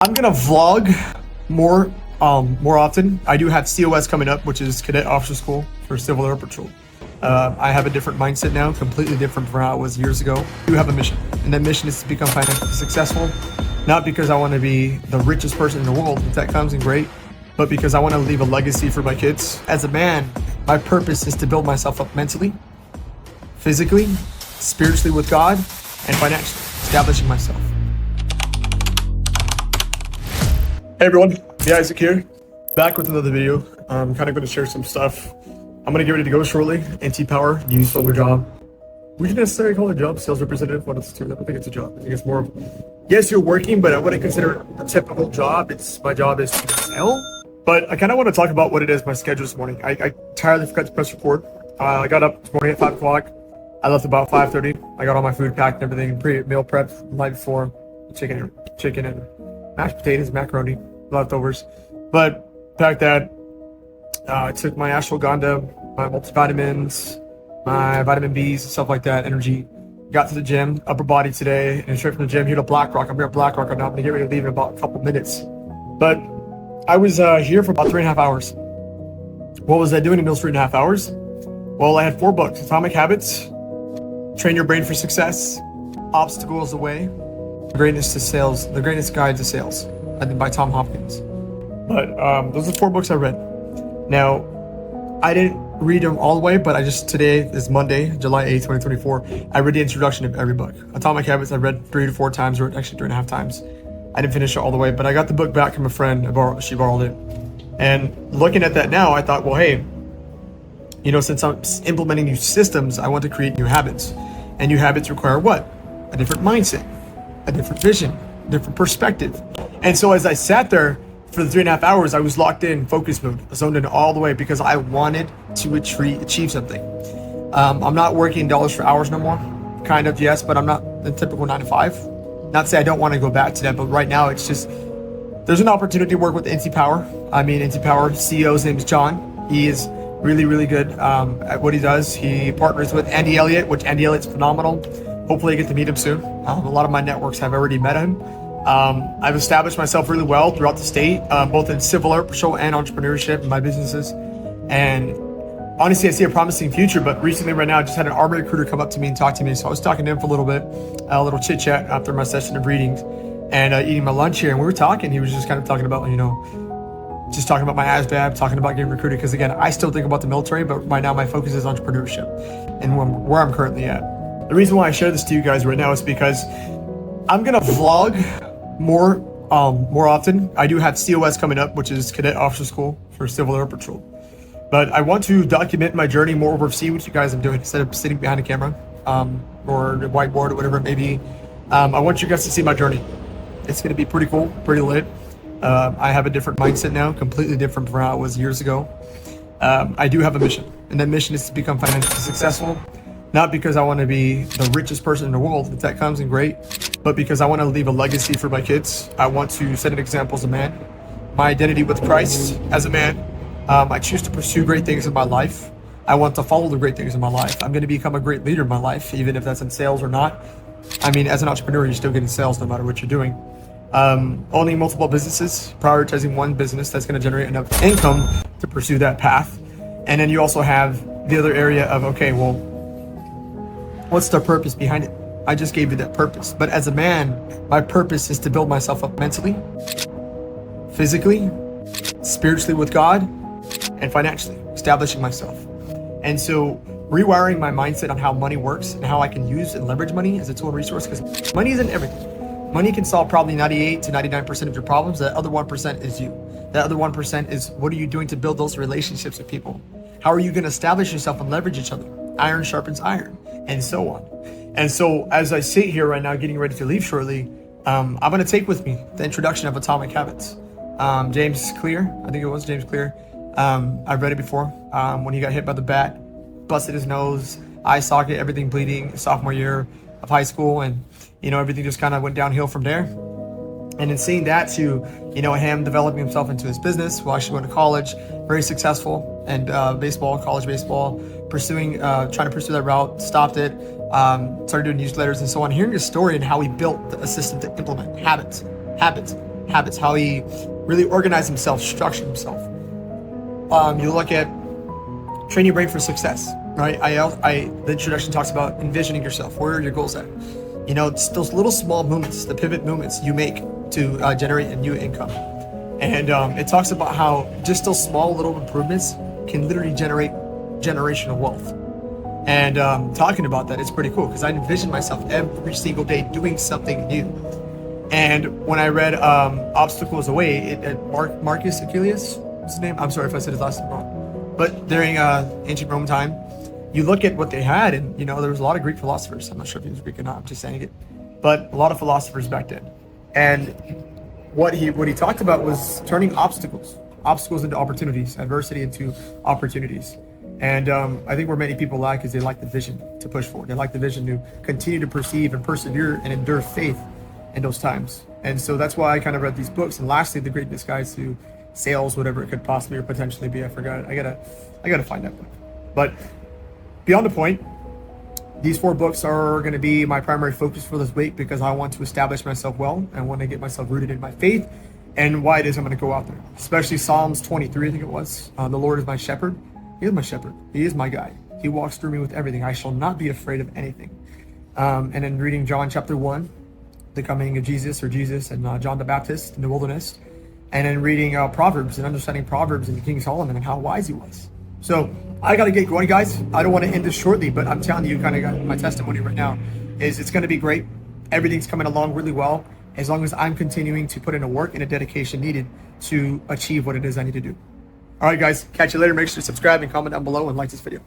I'm gonna vlog more often. I do have COS coming up, which is Cadet Officer School for Civil Air Patrol. I have a different mindset now, completely different from how it was years ago. I do have a mission, and that mission is to become financially successful. Not because I want to be the richest person in the world, if that comes in great, but because I want to leave a legacy for my kids. As a man, my purpose is to build myself up mentally, physically, spiritually with God, and financially, establishing myself. Hey everyone, the Isaac here, back with another video. I'm kind of going to share some stuff. I'm going to get ready to go shortly. NT Power, you stole their job. Would you necessarily call it a job? Sales representative? What else? I don't think it's a job. I think it's more of, yes, you're working, but I wouldn't consider it a typical job. My job is to sell. But I kind of want to talk about what it is, my schedule this morning. I entirely forgot to press record. I got up this morning at 5 o'clock. I left about 5:30. I got all my food packed and everything, meal prepped the night before. Chicken and mashed potatoes, macaroni, leftovers. But packed that. I took my ashwagandha, my multivitamins, my vitamin Bs, stuff like that, energy. Got to the gym, upper body today, and straight from the gym here to Blackrock. I'm here at Blackrock right now. I'm gonna get ready to leave in about a couple minutes. But I was here for about 3.5 hours. What was I doing in those 3.5 hours? Well, I had 4 books: Atomic Habits, Train Your Brain for Success, Obstacles Away, Greatness to Sales, The Greatest Guide to Sales, I think by Tom Hopkins. But those are 4 books I read. Now, I didn't read them all the way, but today is Monday, July 8th, 2024. I read the introduction of every book. Atomic Habits I read 3 to 4 times, or actually 3.5 times. I didn't finish it all the way, but I got the book back from a friend. She borrowed it. And looking at that now, I thought, well, hey, since I'm implementing new systems, I want to create new habits. And new habits require what? A different mindset, a different vision, a different perspective. And so as I sat there for the 3.5 hours, I was locked in focus mode, zoned in all the way, because I wanted to achieve something. I'm not working dollars for hours no more. Kind of, yes, but I'm not the typical 9 to 5. Not to say I don't want to go back to that, but right now it's just, there's an opportunity to work with NT Power. NT Power CEO's name is John. He is really, really good at what he does. He partners with Andy Elliott, which Andy Elliott's phenomenal. Hopefully I get to meet him soon. A lot of my networks have already met him. I've established myself really well throughout the state, both in civil air patrol and entrepreneurship in my businesses. And honestly, I see a promising future, but recently right now, I just had an Army recruiter come up to me and talk to me. So I was talking to him for a little bit, a little chit chat after my session of readings and eating my lunch here. And we were talking, he was just kind of talking about, just talking about my ASVAB, talking about getting recruited. Because again, I still think about the military, but right now my focus is entrepreneurship and where I'm currently at. The reason why I share this to you guys right now is because I'm gonna vlog more often. I do have COS coming up, which is Cadet Officer School for Civil Air Patrol. But I want to document my journey more, oversee what you guys are doing instead of sitting behind a camera or a whiteboard or whatever it may be. I want you guys to see my journey. It's gonna be pretty cool, pretty lit. I have a different mindset now, completely different from how it was years ago. I do have a mission, and that mission is to become financially successful. Not because I want to be the richest person in the world, if that comes in great, but because I want to leave a legacy for my kids. I want to set an example as a man. My identity with Christ as a man. I choose to pursue great things in my life. I want to follow the great things in my life. I'm going to become a great leader in my life, even if that's in sales or not. As an entrepreneur, you're still getting sales no matter what you're doing. Owning multiple businesses, prioritizing one business that's going to generate enough income to pursue that path. And then you also have the other area of, okay, well, what's the purpose behind it? I just gave you that purpose. But as a man, my purpose is to build myself up mentally, physically, spiritually with God, and financially, establishing myself. And so rewiring my mindset on how money works and how I can use and leverage money as a tool and resource, because money isn't everything. Money can solve probably 98 to 99% of your problems. That other 1% is you. That other 1% is, what are you doing to build those relationships with people? How are you going to establish yourself and leverage each other? Iron sharpens iron, and so on. And so as I sit here right now, getting ready to leave shortly, I'm going to take with me the introduction of Atomic Habits. James Clear, I think it was James Clear. I've read it before. When he got hit by the bat, busted his nose, eye socket, everything bleeding, sophomore year of high school, and everything just kind of went downhill from there. And in seeing that to, him developing himself into his business while actually going to college, very successful, and college baseball, trying to pursue that route, stopped it, started doing newsletters and so on. Hearing his story and how he built a system to implement habits, habits, how he really organized himself, structured himself. You look at train your brain for success, right? The introduction talks about envisioning yourself. Where are your goals at? You know, it's those little small movements, the pivot movements you make to generate a new income. And it talks about how just those small little improvements can literally generate generational wealth. And talking about that, it's pretty cool because I envision myself every single day doing something new. And when I read Obstacles Away, Marcus Aurelius, what's his name? I'm sorry if I said his last name wrong. But during ancient Rome time, you look at what they had, and you know there was a lot of Greek philosophers. I'm not sure if he was Greek or not. I'm just saying it, but a lot of philosophers back then. And what he talked about was turning obstacles into opportunities, adversity into opportunities. And I think where many people lack is they lack the vision to push forward. They lack the vision to continue to perceive and persevere and endure faith in those times. And so that's why I kind of read these books. And lastly, The Great Disguise to Sales, whatever it could possibly or potentially be. I forgot. I gotta find that book. But beyond the point, these 4 books are going to be my primary focus for this week because I want to establish myself well and want to get myself rooted in my faith and why it is I'm going to go out there. Especially Psalms 23, I think it was. The Lord is my shepherd. He is my shepherd. He is my guide. He walks through me with everything. I shall not be afraid of anything. And then reading John chapter 1, the coming of Jesus and John the Baptist in the wilderness. And then reading Proverbs and understanding Proverbs and King Solomon and how wise he was. So I got to get going, guys. I don't want to end this shortly, but I'm telling you, kind of got my testimony right now is it's going to be great. Everything's coming along really well as long as I'm continuing to put in a work and a dedication needed to achieve what it is I need to do. All right, guys, catch you later. Make sure to subscribe and comment down below and like this video.